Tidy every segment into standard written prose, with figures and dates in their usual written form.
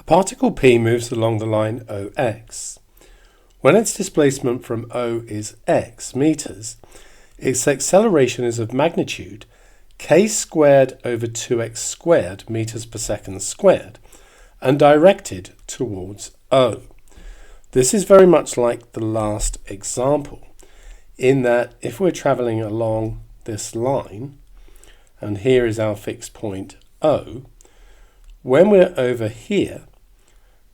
A particle P moves along the line OX. When its displacement from O is x meters, its acceleration is of magnitude k squared over 2x squared meters per second squared and directed towards O. This is very much like the last example, in that if we're travelling along this line, and here is our fixed point O, when we're over here,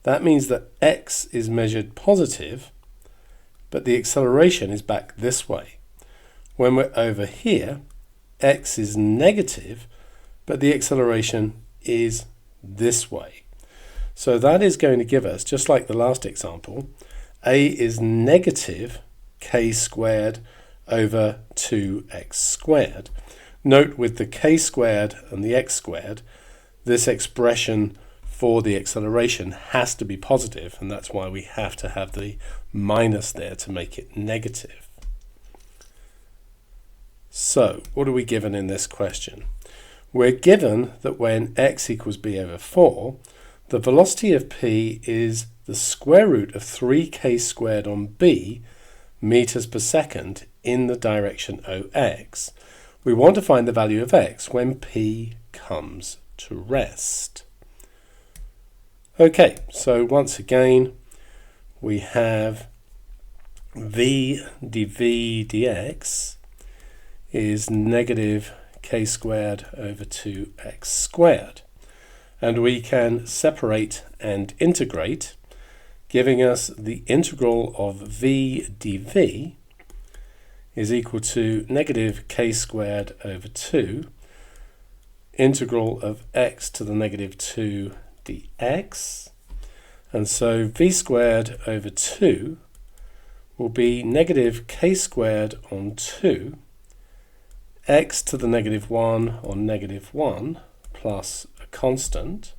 that means that x is measured positive, but the acceleration is back this way. When we're over here, x is negative, but the acceleration is this way. So that is going to give us, just like the last example, a is negative k squared over 2x squared. Note with the k squared and the x squared, this expression for the acceleration has to be positive, and that's why we have to have the minus there to make it negative. So, what are we given in this question? We're given that when x equals b over 4, the velocity of p is the square root of 3k squared on b meters per second in the direction OX. We want to find the value of x when p comes to rest. Okay, so once again, we have v dv dx is negative k squared over 2x squared. And we can separate and integrate, giving us the integral of v dv is equal to negative k squared over 2, integral of x to the negative 2 dx, and so v squared over 2 will be negative k squared on 2, x to the negative 1 on negative 1 plus a constant,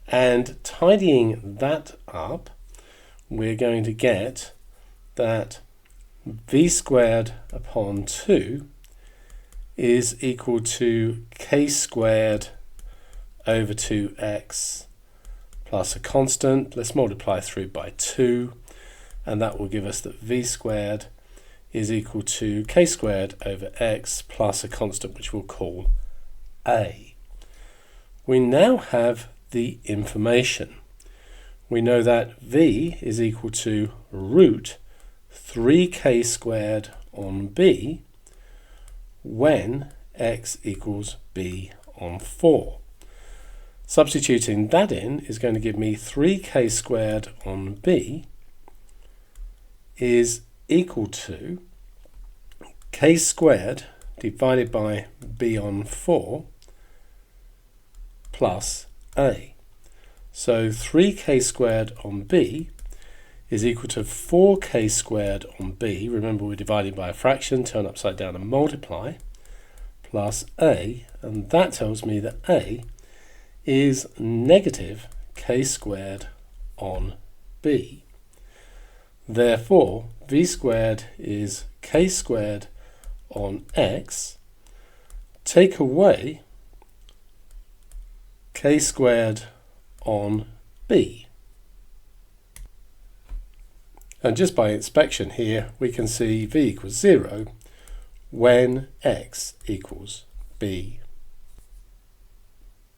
and tidying that up, we're going to get that v squared upon 2 is equal to k squared over 2x plus a constant. Let's multiply through by 2, and that will give us that v squared is equal to k squared over x plus a constant which we'll call a. We now have the information. We know that v is equal to root 3k squared on b when x equals b on 4. Substituting that in is going to give me 3k squared on b is equal to k squared divided by b on 4 plus a. So 3k squared on b is equal to 4k squared on b. Remember, we're dividing by a fraction, turn upside down and multiply, plus a, and that tells me that a is negative k squared on b. Therefore, v squared is k squared on x. Take away k squared on b. And just by inspection here, we can see v equals 0 when x equals b